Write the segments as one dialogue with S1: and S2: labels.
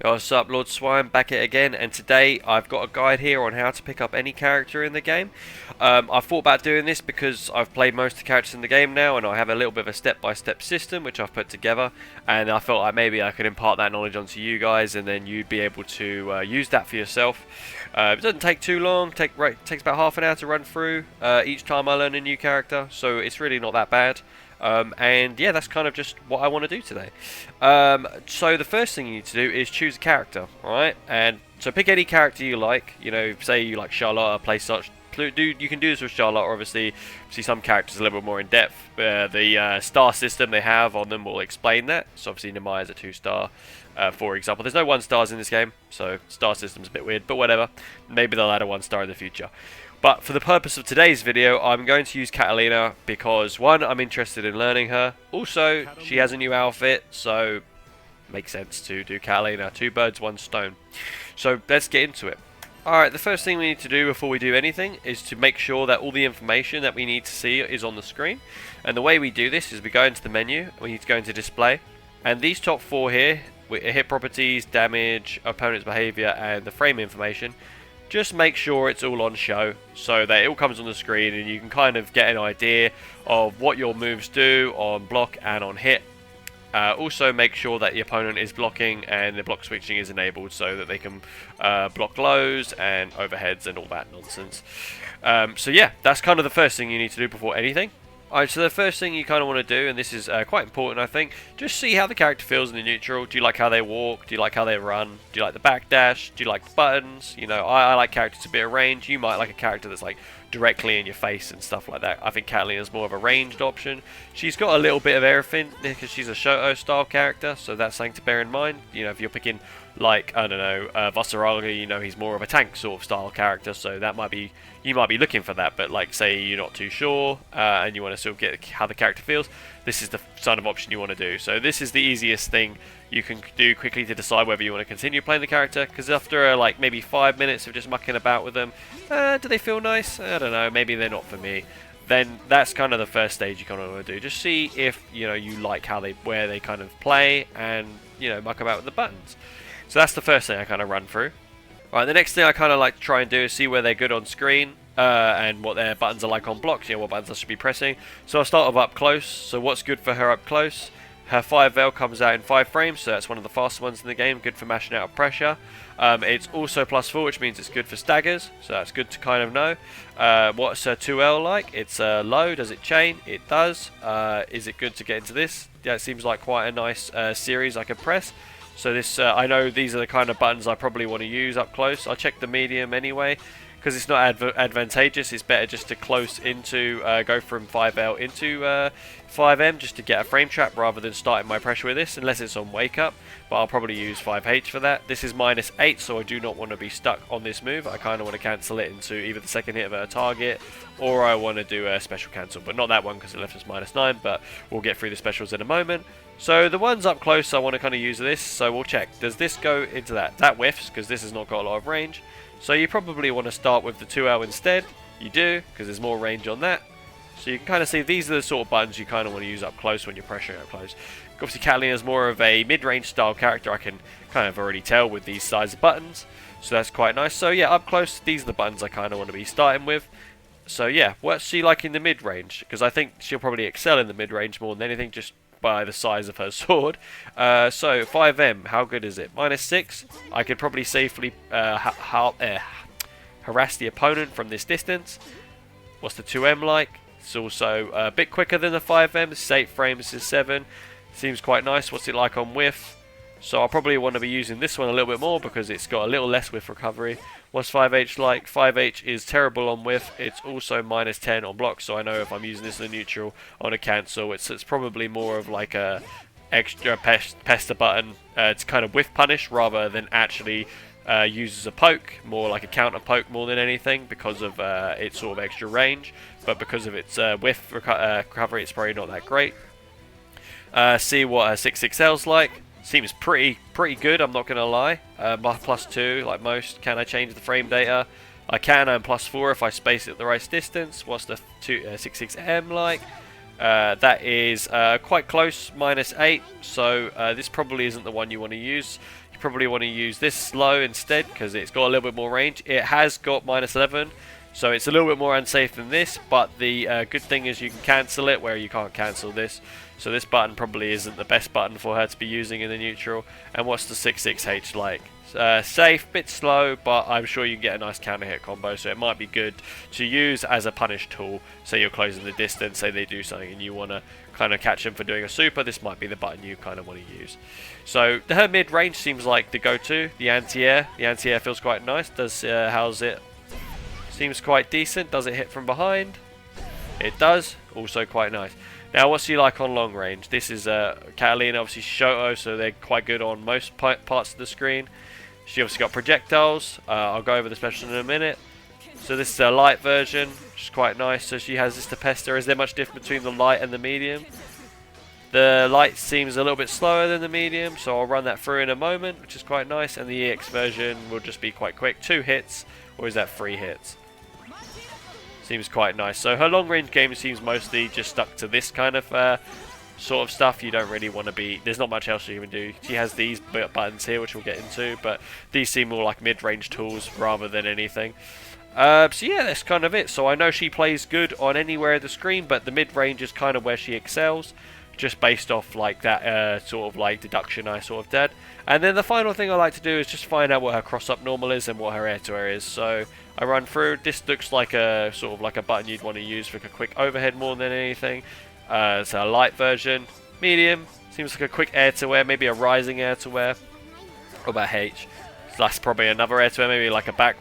S1: What's up, Lord Swine, back at it again, and today I've got a guide here on how to pick up any character in the game. I've thought about doing this because I've played most of the characters in the game now, and I have a little bit of a step-by-step system which I've put together, and I felt like maybe I could impart that knowledge onto you guys, and then you'd be able to use that for yourself. It doesn't take too long, takes about half an hour to run through each time I learn a new character, so it's really not that bad. And yeah, that's kind of just what I want to do today. So the first thing you need to do is choose a character, alright? And so pick any character you like. You know, say you like Charlotte, play such. You can do this with Charlotte, or obviously see some characters a little bit more in depth. The star system they have on them will explain that. So obviously Nemaya's a 2-star, for example. There's no 1-stars in this game, so star system's a bit weird, but whatever. Maybe they'll add a 1-star in the future. But for the purpose of today's video, I'm going to use Catalina because, one, I'm interested in learning her. Also, she has a new outfit, so makes sense to do Catalina. 2 birds, 1 stone. So let's get into it. Alright, the first thing we need to do before we do anything is to make sure that all the information that we need to see is on the screen. And the way we do this is we go into the menu, we need to go into display. And these top 4 here, hit properties, damage, opponent's behavior, and the frame information. Just make sure it's all on show so that it all comes on the screen and you can kind of get an idea of what your moves do on block and on hit. Also make sure that the opponent is blocking and the block switching is enabled so that they can block lows and overheads and all that nonsense. So yeah, that's kind of the first thing you need to do before anything. Alright, so the first thing you kind of want to do, and this is quite important I think, just see how the character feels in the neutral. Do you like how they walk? Do you like how they run? Do you like the backdash? Do you like the buttons? You know, I like characters a bit of range. You might like a character that's like directly in your face and stuff like that. I think Catalina's more of a ranged option. She's got a little bit of everything because she's a Shoto style character, so that's something to bear in mind. You know, if you're picking like, I don't know, Vasaraga, you know, he's more of a tank sort of style character, so that might be, you might be looking for that, but like, say you're not too sure, and you want to sort of get how the character feels, this is the sort of option you want to do. So this is the easiest thing you can do quickly to decide whether you want to continue playing the character, because after like maybe 5 minutes of just mucking about with them, do they feel nice? I don't know, maybe they're not for me. Then that's kind of the first stage you kind of want to do. Just see if, you know, you like how they, where they kind of play, and, you know, muck about with the buttons. So that's the first thing I kind of run through. Right, the next thing I kind of like to try and do is see where they're good on screen and what their buttons are like on blocks, you know, what buttons I should be pressing. So I'll start with up close. So what's good for her up close? Her 5 veil comes out in 5 frames, so that's one of the faster ones in the game, good for mashing out of pressure. It's also +4, which means it's good for staggers, so that's good to kind of know. What's her 2L like? It's low. Does it chain? It does. Is it good to get into this? Yeah, it seems like quite a nice series I can press. So this, I know these are the kind of buttons I probably want to use up close. I check the medium anyway, because it's not advantageous. It's better just to close into, go from 5L into 5M just to get a frame trap rather than starting my pressure with this, unless it's on wake up. But I'll probably use 5H for that. This is -8, so I do not want to be stuck on this move. I kind of want to cancel it into either the second hit of a target, or I want to do a special cancel, but not that one because it left us -9, but we'll get through the specials in a moment. So the ones up close I want to kind of use this, so we'll check. Does this go into that? That whiffs, because this has not got a lot of range. So you probably want to start with the 2L instead. You do, because there's more range on that. So you can kind of see these are the sort of buttons you kind of want to use up close when you're pressuring up close. Obviously Catalina is more of a mid-range style character, I can kind of already tell with these size of buttons. So that's quite nice. So yeah, up close, these are the buttons I kind of want to be starting with. So yeah, what's she like in the mid-range? Because I think she'll probably excel in the mid-range more than anything, just by the size of her sword. So 5M, how good is it? -6. I could probably safely harass the opponent from this distance. What's the 2M like? It's also a bit quicker than the 5M. This is 8 frames, this is 7. Seems quite nice. What's it like on whiff? So I'll probably want to be using this one a little bit more because it's got a little less whiff recovery. What's 5H like? 5H is terrible on whiff. It's also -10 on block, so I know if I'm using this in the neutral on a cancel, it's probably more of like a extra pester button. It's kind of whiff punish rather than actually uses a poke, more like a counter poke more than anything because of its sort of extra range, but because of its whiff recovery, it's probably not that great. See what a 6XL's like. Seems pretty good, I'm not going to lie. +2 like most. Can I change the frame data? I can, and +4 if I space it at the right distance. What's the 66M like? That is quite close, -8, so this probably isn't the one you want to use. You probably want to use this slow instead because it's got a little bit more range. It has got -11, so it's a little bit more unsafe than this, but the good thing is you can cancel it where you can't cancel this. So this button probably isn't the best button for her to be using in the neutral. And what's the 66H like? Safe, bit slow, but I'm sure you can get a nice counter hit combo, so it might be good to use as a punish tool. Say you're closing the distance, say they do something and you want to kind of catch them for doing a super, this might be the button you kind of want to use. So her mid-range seems like the go-to. The anti-air feels quite nice. Does how's it? Seems quite decent. Does it hit from behind? It does. Also quite nice. Now, what's she like on long range? This is Catalina, obviously Shoto, so they're quite good on most parts of the screen. She obviously got projectiles. I'll go over the special in a minute. So this is a light version, which is quite nice. So she has this to pester. Is there much difference between the light and the medium? The light seems a little bit slower than the medium, so I'll run that through in a moment, which is quite nice. And the EX version will just be quite quick. 2 hits, or is that 3 hits? Seems quite nice. So her long range game seems mostly just stuck to this kind of sort of stuff. You don't really want to be, there's not much else you can do. She has these buttons here, which we'll get into, but these seem more like mid-range tools rather than anything. So yeah, that's kind of it. So I know she plays good on anywhere of the screen, but the mid-range is kind of where she excels, just based off like that sort of like deduction I sort of did. And then the final thing I like to do is just find out what her cross-up normal is and what her air-to-air is. So I run through. This looks like a sort of like a button you'd want to use for a quick overhead more than anything. It's a light version. Medium seems like a quick air-to-air, maybe a rising air-to-air. What about H? So that's probably another air-to-air, maybe like a back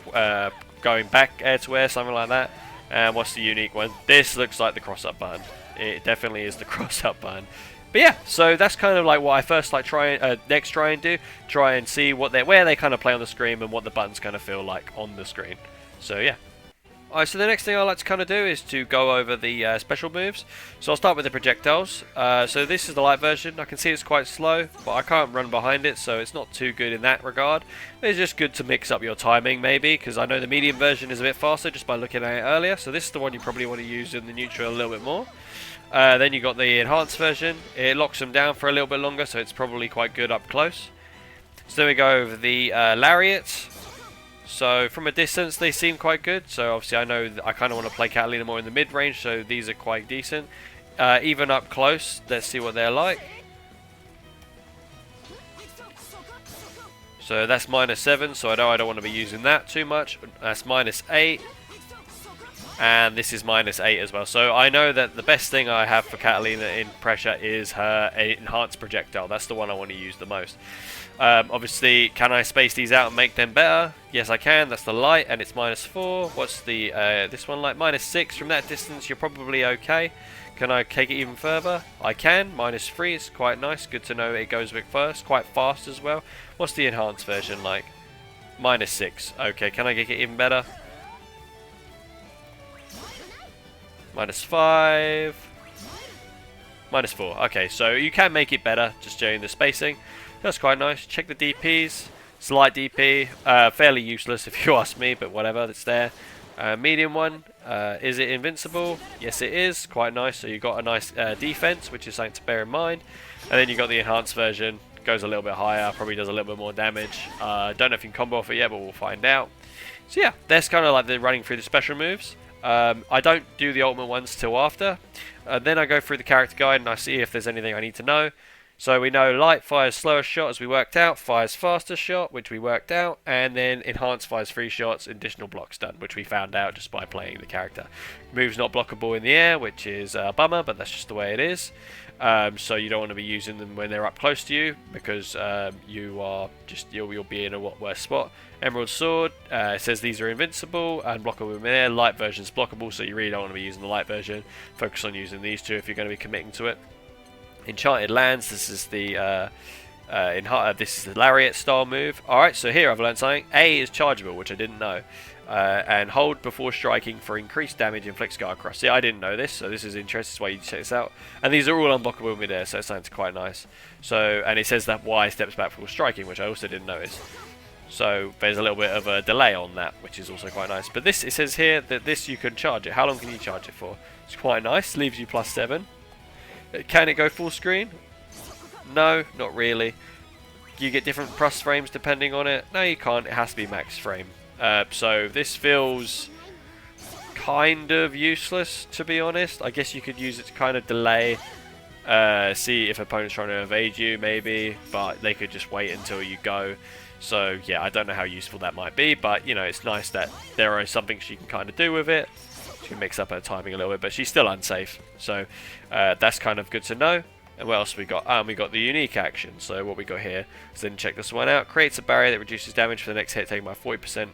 S1: going back air-to-air, something like that. And what's the unique one? This looks like the cross-up button. It definitely is the cross-up button. But yeah, so that's kind of like what I first like try and do. Try and see what where they kind of play on the screen and what the buttons kind of feel like on the screen. So yeah. Alright, so the next thing I like to kind of do is to go over the special moves. So I'll start with the projectiles. So this is the light version. I can see it's quite slow, but I can't run behind it, so it's not too good in that regard. It's just good to mix up your timing maybe, because I know the medium version is a bit faster just by looking at it earlier. So this is the one you probably want to use in the neutral a little bit more. Then you got the enhanced version. It locks them down for a little bit longer, so it's probably quite good up close. So then we go over the lariats. So from a distance they seem quite good. So obviously I know I kind of want to play Catalina more in the mid range, so these are quite decent. Even up close, let's see what they're like. So that's -7, so I know I don't want to be using that too much. That's -8. And this is -8 as well. So I know that the best thing I have for Catalina in pressure is her enhanced projectile. That's the one I want to use the most. Obviously, can I space these out and make them better? Yes, I can. That's the light, and it's -4. What's the this one like? -6. From that distance, you're probably okay. Can I take it even further? I can. -3. It's quite nice. Good to know it goes a bit first. Quite fast as well. What's the enhanced version like? -6. Okay, can I get it even better? -5. -4. Okay, so you can make it better just during the spacing. That's quite nice. Check the DPs. Slight DP. Fairly useless if you ask me, but whatever, it's there. Medium one. Is it invincible? Yes, it is. Quite nice. So you got a nice defense, which is something to bear in mind. And then you got the enhanced version. Goes a little bit higher. Probably does a little bit more damage. Don't know if you can combo off it yet, but we'll find out. So yeah, that's kind of like the running through the special moves. I don't do the ultimate ones till after. Then I go through the character guide and I see if there's anything I need to know. So we know light fires slower shot as we worked out, fires faster shot, which we worked out, and then enhanced fires 3 shots, additional blocks done, which we found out just by playing the character. Moves not blockable in the air, which is a bummer, but that's just the way it is. So you don't want to be using them when they're up close to you, because you'll be in a worse spot. Emerald Sword, it says these are invincible and blockable in air. Light version's blockable, so you really don't want to be using the light version. Focus on using these two if you're going to be committing to it. Enchanted Lands, this is the Lariat style move. Alright, so here I've learned something. A is chargeable, which I didn't know. And hold before striking for increased damage, inflicts guard cross. See, I didn't know this, so this is interesting. That's why you check this out. And these are all unblockable mid-air, so it sounds quite nice. So, and it says that Y steps back before striking, which I also didn't notice. So there's a little bit of a delay on that, which is also quite nice. But this, it says here that this you can charge it. How long can you charge it for? It's quite nice. Leaves you +7. Can it go full screen? No, not really. you get different plus frames depending on it? No, you can't. It has to be max frame. So this feels kind of useless, to be honest. I guess you could use it to kind of delay, see if opponent's trying to evade you, maybe, but they could just wait until you go. So yeah, I don't know how useful that might be, but you know, it's nice that there is something she can kind of do with it. She can mix up her timing a little bit, but she's still unsafe. So that's kind of good to know. And what else we got? We got the unique action. So what we got here is, then check this one out. Creates a barrier that reduces damage for the next hit taken by 40%,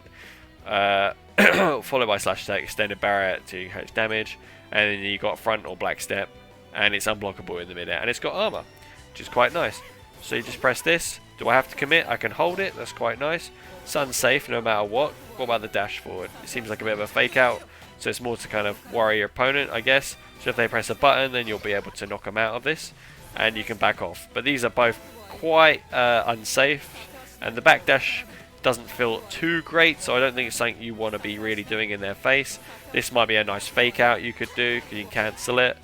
S1: followed by slash attack, extended barrier to increase damage. And then you got front or black step, and it's unblockable in the midair. And it's got armor, which is quite nice. So you just press this. Do I have to commit? I can hold it. That's quite nice. It's unsafe no matter what. What about the dash forward? It seems like a bit of a fake out. So it's more to kind of worry your opponent, I guess. So if they press a button, then you'll be able to knock them out of this, and you can back off. But these are both quite unsafe, and the backdash doesn't feel too great, so I don't think it's something you want to be really doing in their face. This might be a nice fake out you could do, because you can cancel it.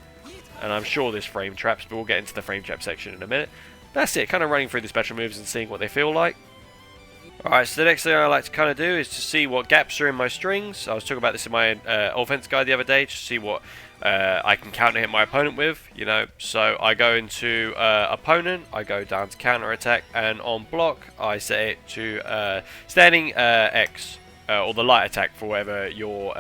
S1: And I'm sure there's frame traps, but we'll get into the frame trap section in a minute. That's it, kind of running through the special moves and seeing what they feel like. Alright, so the next thing I like to kind of do is to see what gaps are in my strings. I was talking about this in my offense guide the other day, to see what I can counter hit my opponent with, you know. So I go into opponent, I go down to counter attack, and on block I set it to standing X, or the light attack for whatever your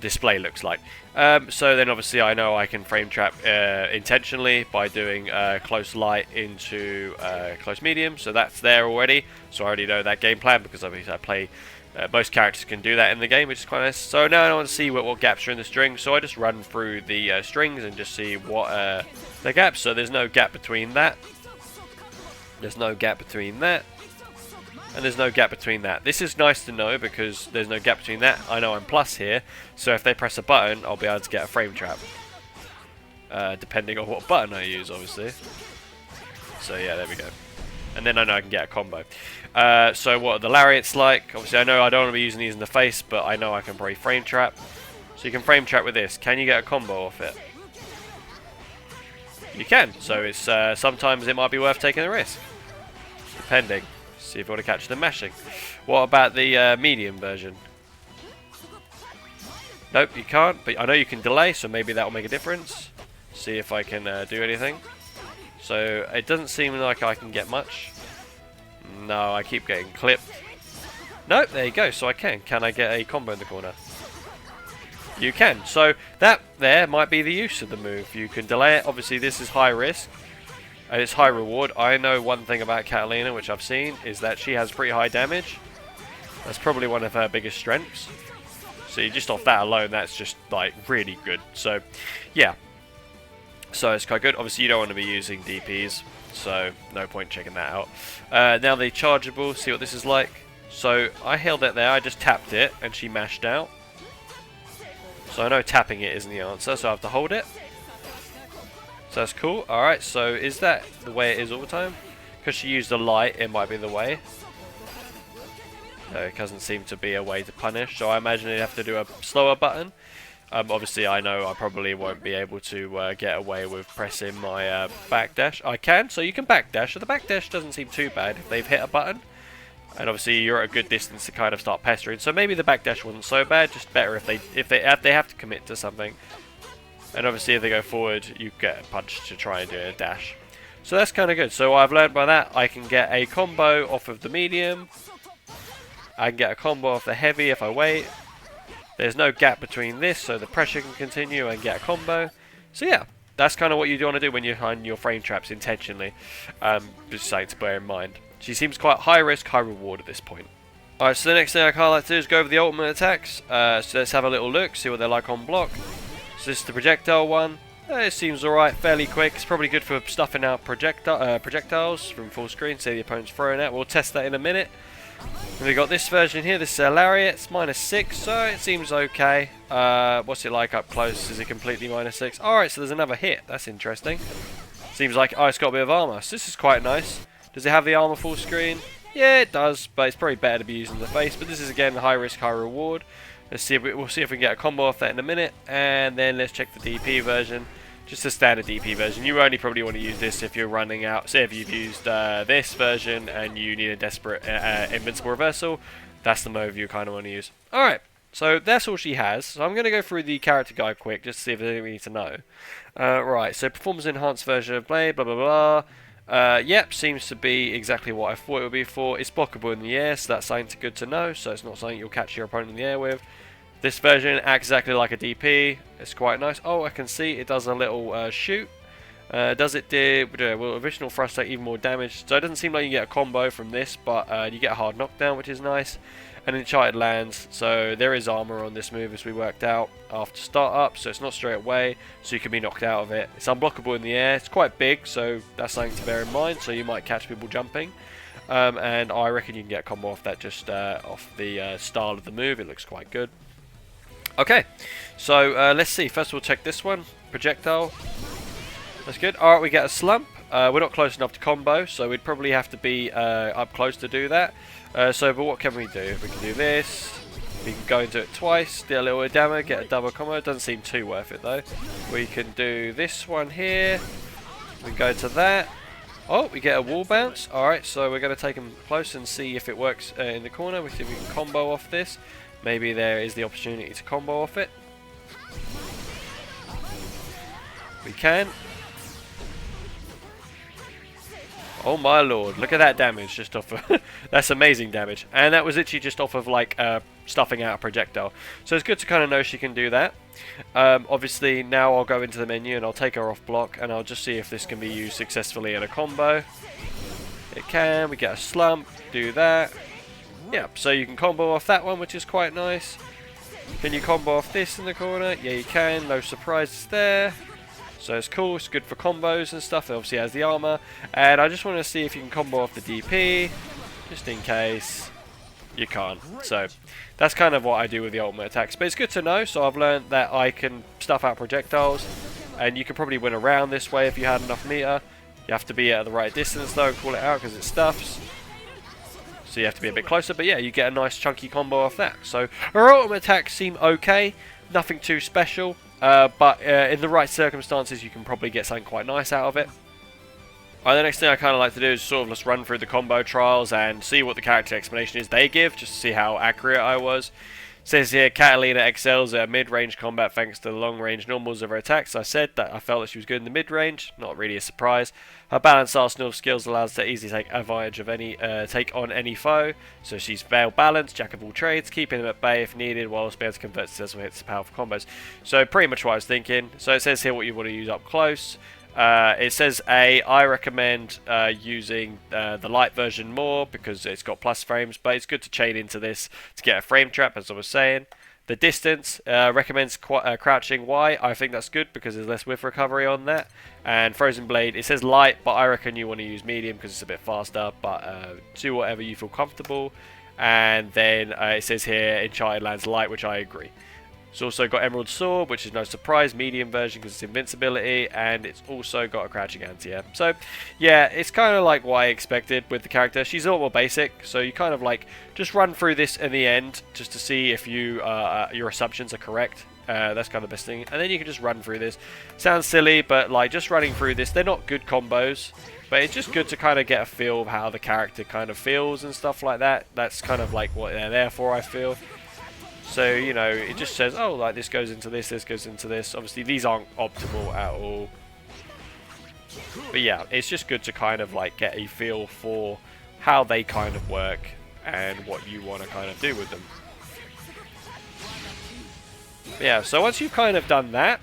S1: display looks like. So then obviously I know I can frame trap intentionally by doing close light into close medium, so that's there already. So I already know that game plan, because obviously I play, most characters can do that in the game, which is quite nice. So now I want to see what gaps are in the string, so I just run through the strings and just see what the gaps. So there's no gap between that, there's no gap between that, and there's no gap between that. This is nice to know, because there's no gap between that. I know I'm plus here, so if they press a button, I'll be able to get a frame trap. Depending on what button I use, obviously. So yeah, there we go. And then I know I can get a combo. So what are the lariats like? Obviously I know I don't want to be using these in the face, but I know I can probably frame trap. So you can frame trap with this. Can you get a combo off it? You can. So it's sometimes it might be worth taking a risk. Depending. See if you want to catch them mashing. What about the medium version? Nope, you can't, but I know you can delay, so maybe that will make a difference. See if I can do anything. So it doesn't seem like I can get much. No, I keep getting clipped. Nope, there you go, so I can. Can I get a combo in the corner? You can. So that there might be the use of the move. You can delay it. Obviously this is high risk, and it's high reward. I know one thing about Catalina, which I've seen, is that she has pretty high damage. That's probably one of her biggest strengths. So just off that alone, that's just like really good. So yeah, so it's quite good. Obviously you don't want to be using DPs, so no point checking that out. Now the chargeable, see what this is like. So I held it there, I just tapped it, and she mashed out. So I know tapping it isn't the answer, so I have to hold it. So that's cool. Alright, so is that the way it is all the time? Because she used a light, it might be the way. No, it doesn't seem to be a way to punish, so I imagine you'd have to do a slower button. Obviously I know I probably won't be able to get away with pressing my backdash. I can, so you can backdash. So the backdash doesn't seem too bad if they've hit a button. And obviously you're at a good distance to kind of start pestering. So maybe the backdash wasn't so bad, just better if they have to commit to something. And obviously if they go forward, you get a punch to try and do a dash. So that's kind of good. So I've learned by that, I can get a combo off of the medium. I can get a combo off the heavy if I wait. There's no gap between this, so the pressure can continue and get a combo. So yeah, that's kind of what you want to do when you're on your frame traps intentionally. Just something to bear in mind. She seems quite high risk, high reward at this point. Alright, so the next thing I kind of like to do is go over the ultimate attacks. So let's have a little look, see what they're like on block. So this is the projectile one. It seems alright, fairly quick. It's probably good for stuffing out projectiles from full screen, say the opponent's throwing it. We'll test that in a minute. And we got this version here, this lariat. It's -6, so it seems okay. What's it like up close? Is it completely -6? Alright, so there's another hit. That's interesting. Seems like, oh, it's got a bit of armor. So this is quite nice. Does it have the armor full screen? Yeah, it does, but it's probably better to be using the face. But this is again high risk, high reward. Let's see if we'll see if we can get a combo off that in a minute, and then let's check the DP version. just a standard DP version. You only probably want to use this if you're running out. Say if you've used this version and you need a desperate invincible reversal, that's the move you kind of want to use. Alright, so that's all she has. So I'm going to go through the character guide quick just to see if there's anything we need to know. Right, so performance enhanced version of Blade, blah blah blah. Yep, seems to be exactly what I thought it would be for. It's blockable in the air, so that's something good to know. So it's not something you'll catch your opponent in the air with. This version acts exactly like a DP. It's quite nice. Oh, I can see it does a little shoot. Does it do? Will additional thrust take even more damage? So it doesn't seem like you get a combo from this, but you get a hard knockdown, which is nice. And enchanted lands. So there is armor on this move, as we worked out after startup. So it's not straight away, so you can be knocked out of it. It's unblockable in the air. It's quite big, so that's something to bear in mind. So you might catch people jumping. And I reckon you can get a combo off that just off the style of the move. It looks quite good. Okay, so let's see. First we'll check this one. Projectile. That's good. Alright, we get a slump. We're not close enough to combo, so we'd probably have to be up close to do that. But what can we do? We can do this. We can go into it twice, deal a little bit of damage, get a double combo. It doesn't seem too worth it though. We can do this one here. We can go into that. Oh, we get a wall bounce. Alright, so we're going to take him close and see if it works in the corner. We see if we can combo off this. Maybe there is the opportunity to combo off it. We can. Oh my lord, look at that damage just off of that's amazing damage. And that was literally just off of like stuffing out a projectile. So it's good to kind of know she can do that. Obviously now I'll go into the menu and I'll take her off block and I'll just see if this can be used successfully in a combo. It can, we get a slump, do that. Yeah, so you can combo off that one, which is quite nice. Can you combo off this in the corner? Yeah, you can. No surprises there. So it's cool. It's good for combos and stuff. It obviously has the armor. And I just want to see if you can combo off the DP, just in case you can't. So that's kind of what I do with the ultimate attacks. But it's good to know. So I've learned that I can stuff out projectiles. And you can probably win around this way if you had enough meter. You have to be at the right distance, though, and call it out because it stuffs. So you have to be a bit closer, but yeah, you get a nice chunky combo off that. So her ultimate attacks seem okay, nothing too special, but in the right circumstances you can probably get something quite nice out of it. Alright, the next thing I kind of like to do is sort of just run through the combo trials and see what the character explanation is they give, just to see how accurate I was. It says here, Catalina excels at mid-range combat thanks to the long-range normals of her attacks. I said that I felt that she was good in the mid-range, not really a surprise. Her balanced arsenal of skills allows her to easily take advantage of any take on any foe. So she's well balanced, jack of all trades, keeping them at bay if needed, while also being able to convert successful hits to powerful combos. So pretty much what I was thinking. So it says here what you want to use up close. It says I recommend using the light version more because it's got plus frames, but it's good to chain into this to get a frame trap, as I was saying. The distance recommends crouching Y. I think that's good because there's less whiff recovery on that. And Frozen Blade, it says light, but I reckon you want to use medium because it's a bit faster, but do whatever you feel comfortable. And then it says here Enchanted Lands light, which I agree. It's also got Emerald Sword, which is no surprise, medium version because it's invincibility, and it's also got a crouching anti-air. So, yeah, it's kind of like what I expected with the character. She's a lot more basic, so you kind of like just run through this in the end just to see if you your assumptions are correct. That's kind of the best thing. And then you can just run through this. Sounds silly, but like just running through this, they're not good combos, but it's just good to kind of get a feel of how the character kind of feels and stuff like that. That's kind of like what they're there for, I feel. So, you know, it just says, oh, like this goes into this goes into this. Obviously, these aren't optimal at all. But yeah, it's just good to kind of like get a feel for how they kind of work and what you want to kind of do with them. But yeah, so once you've kind of done that,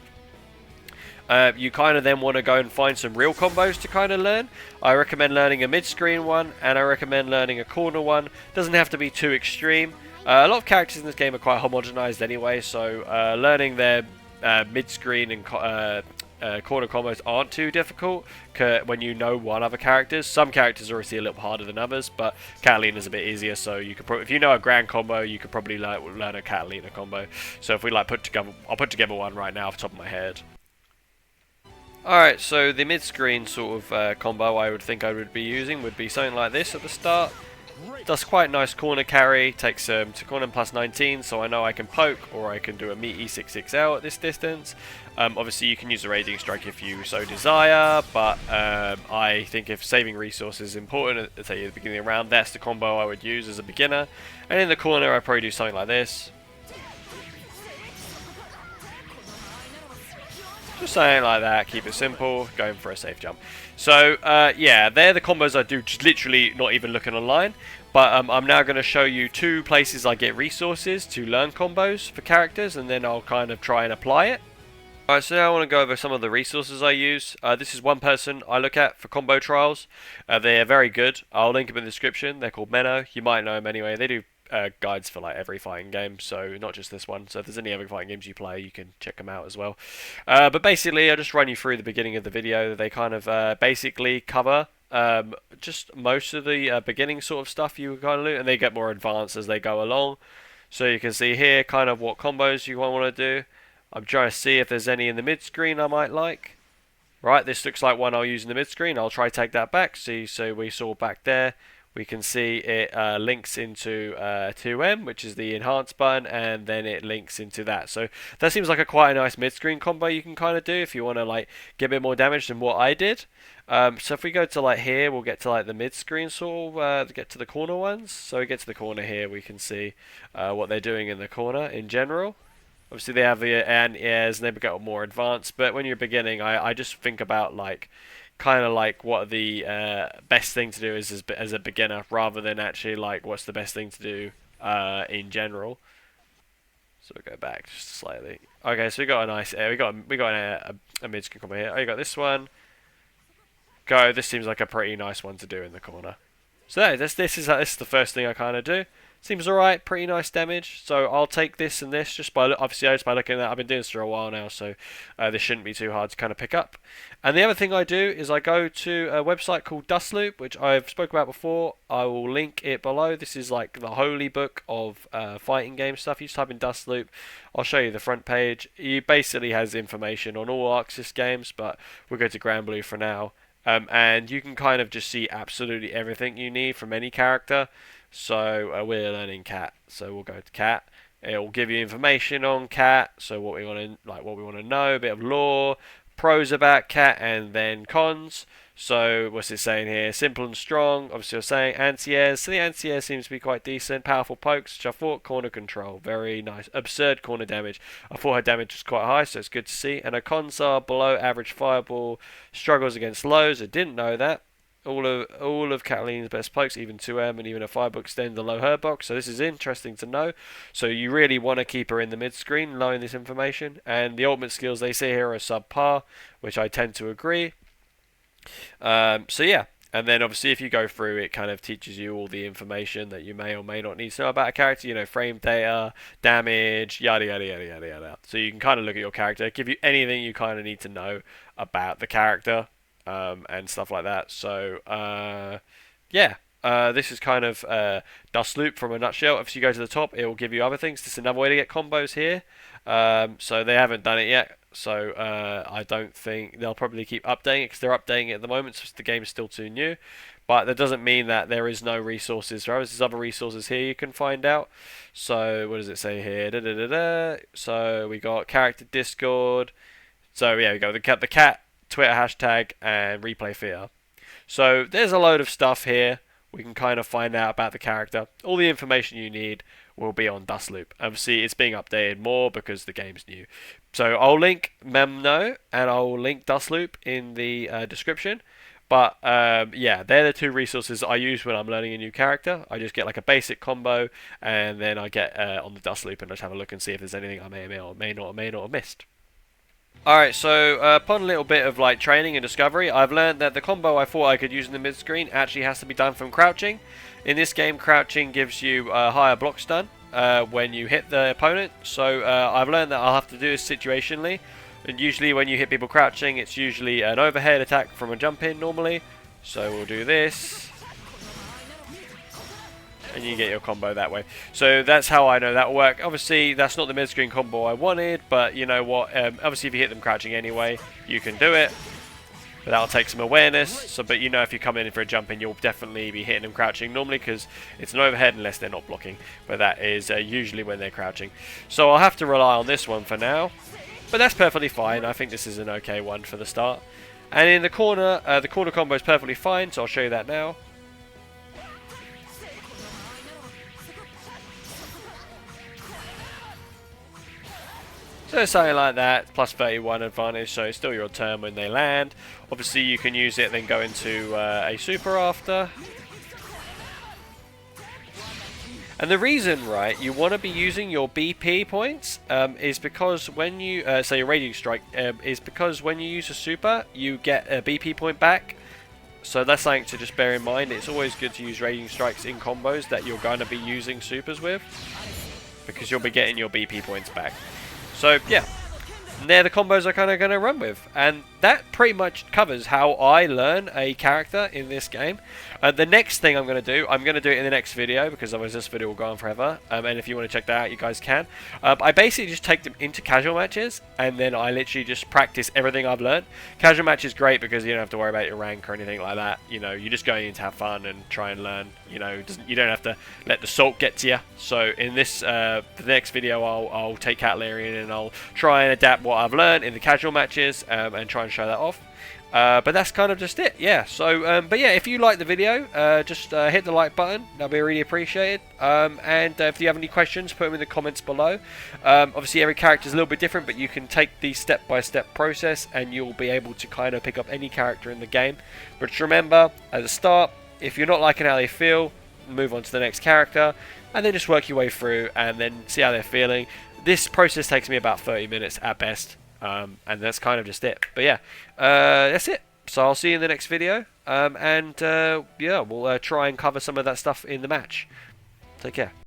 S1: you kind of then want to go and find some real combos to kind of learn. I recommend learning a mid-screen one, and I recommend learning a corner one. Doesn't have to be too extreme. A lot of characters in this game are quite homogenized anyway, so learning their mid-screen and corner combos aren't too difficult when you know one other characters. Some characters are obviously a little harder than others, but Catalina's a bit easier, so you could if you know a Grand combo, you could probably learn a Catalina combo. So if we like I'll put together one right now off the top of my head. Alright, so the mid-screen sort of combo I would think I would be using would be something like this at the start. Does quite nice corner carry, takes to corner plus 19, so I know I can poke or I can do a meaty 6-6L at this distance. Obviously you can use a Raging Strike if you so desire, but I think if saving resources is important, at say at the beginning of the round, that's the combo I would use as a beginner. And in the corner I'd probably do something like this. Just something like that, keep it simple, going for a safe jump. So, yeah, they're the combos I do, just literally not even looking online. But I'm now going to show you 2 places I get resources to learn combos for characters, and then I'll kind of try and apply it. Alright, so now I want to go over some of the resources I use. This is one person I look at for combo trials. They're very good. I'll link them in the description. They're called Menno. You might know them anyway. They do guides for like every fighting game, so not just this one. So if there's any other fighting games you play, you can check them out as well. But basically, I'll just run you through the beginning of the video. They kind of basically cover just most of the beginning sort of stuff you kind of do, and they get more advanced as they go along. So you can see here kind of what combos you want to do. I'm trying to see if there's any in the mid screen I might like. Right, this looks like one I'll use in the mid screen. I'll try to take that back. See, so we saw back there. We can see it links into 2M, which is the enhance button, and then it links into that. So that seems like quite a nice mid-screen combo you can kind of do if you want to like get a bit more damage than what I did. So if we go to like here, we'll get to like the mid-screen sort of, get to the corner ones. So we get to the corner here, we can see what they're doing in the corner in general. Obviously they have the anti-airs and they get more advanced, but when you're beginning, I just think about like kind of like what the best thing to do is as a beginner, rather than actually like what's the best thing to do in general. So we'll go back just slightly. Okay, so we got a nice we got a mid-screen combo here. Oh, you got this one. Go. This seems like a pretty nice one to do in the corner. So this is the first thing I kind of do. Seems alright, pretty nice damage. So I'll take this and this just by obviously just by looking at that. I've been doing this for a while now, so this shouldn't be too hard to kind of pick up. And the other thing I do is I go to a website called Dustloop, which I've spoken about before. I will link it below. This is like the holy book of fighting game stuff. You just type in Dustloop. I'll show you the front page. It basically has information on all Arxis games, but we'll go to Granblue for now. And you can kind of just see absolutely everything you need from any character. So we're learning Cat, so we'll go to Cat. It will give you information on Cat, so what we want to know, a bit of lore, pros about Cat, and then cons. So what's it saying here? Simple and strong. Obviously, you're saying anti-airs. So the anti-air seems to be quite decent. Powerful pokes, which I thought. Corner control, very nice. Absurd corner damage. I thought her damage was quite high, so it's good to see. And her cons are below average fireball. Struggles against lows. I didn't know that. All of Cataline's best pokes, even 2M and even a 5 extend below her box. So this is interesting to know. So you really want to keep her in the mid screen, knowing this information. And the ultimate skills they say here are subpar, which I tend to agree. So yeah, and then obviously if you go through, it kind of teaches you all the information that you may or may not need to know about a character. You know, frame data, damage, yada yada yada yada yada. So you can kind of look at your character, give you anything you kind of need to know about the character. And stuff like that. So yeah, this is kind of Dustloop from a nutshell. If you go to the top, it will give you other things. This is another way to get combos here. So they haven't done it yet. So I don't think they'll probably keep updating it, because they're updating it at the moment, so the game is still too new. But that doesn't mean that there is no resources. There's other resources here you can find out. So what does it say here? So we got character Discord. So yeah, we got the cat. Twitter hashtag and replay theater. So there's a load of stuff here. We can kind of find out about the character. All the information you need will be on Dustloop. Obviously, it's being updated more because the game's new. So I'll link Memno and I'll link Dustloop in the description. But yeah, they're the 2 resources I use when I'm learning a new character. I just get like a basic combo, and then I get on the Dustloop and just have a look and see if there's anything I may not have missed. Alright, so upon a little bit of like training and discovery, I've learned that the combo I thought I could use in the mid screen actually has to be done from crouching. In this game, crouching gives you a higher block stun when you hit the opponent. So I've learned that I'll have to do this situationally. And usually when you hit people crouching, it's usually an overhead attack from a jump in normally. So we'll do this. And you get your combo that way. So that's how I know that will work. Obviously, that's not the mid-screen combo I wanted, but you know what? Obviously, if you hit them crouching anyway, you can do it. but that'll take some awareness. So, but you know, if you come in for a jump in, you'll definitely be hitting them crouching normally because it's an overhead unless they're not blocking. But that is usually when they're crouching. So I'll have to rely on this one for now. But that's perfectly fine. I think this is an okay one for the start. And in the corner combo is perfectly fine, so I'll show you that now. So something like that, plus 31 advantage, so it's still your turn when they land. Obviously you can use it, then go into a super after. And the reason, right, you want to be using your BP points is because when you, say your Radiant Strike, is because when you use a super, you get a BP point back. So that's something to just bear in mind. It's always good to use Radiant Strikes in combos that you're going to be using supers with, because you'll be getting your BP points back. So, yeah. They're the combos I'm kind of going to run with, and that pretty much covers how I learn a character in this game. The next thing I'm going to do it in the next video, because otherwise this video will go on forever, and if you want to check that out, you guys can. I basically just take them into casual matches, and then I literally just practice everything I've learned. Casual match is great because you don't have to worry about your rank or anything like that. You know, you're just going in to have fun and try and learn. You know, you don't have to let the salt get to you. So in this, the next video, I'll take Catalarian and I'll try and adapt what I've learned in the casual matches and try and show that off. But that's kind of just it, yeah. So, but yeah, if you like the video, just hit the like button. That'll be really appreciated. And if you have any questions, put them in the comments below. Obviously, every character is a little bit different, but you can take the step-by-step process, and you'll be able to kind of pick up any character in the game. But just remember, at the start, if you're not liking how they feel, move on to the next character, and then just work your way through, and then see how they're feeling. This process takes me about 30 minutes at best. And that's kind of just it. But yeah, that's it. So I'll see you in the next video. Yeah, we'll try and cover some of that stuff in the match. Take care.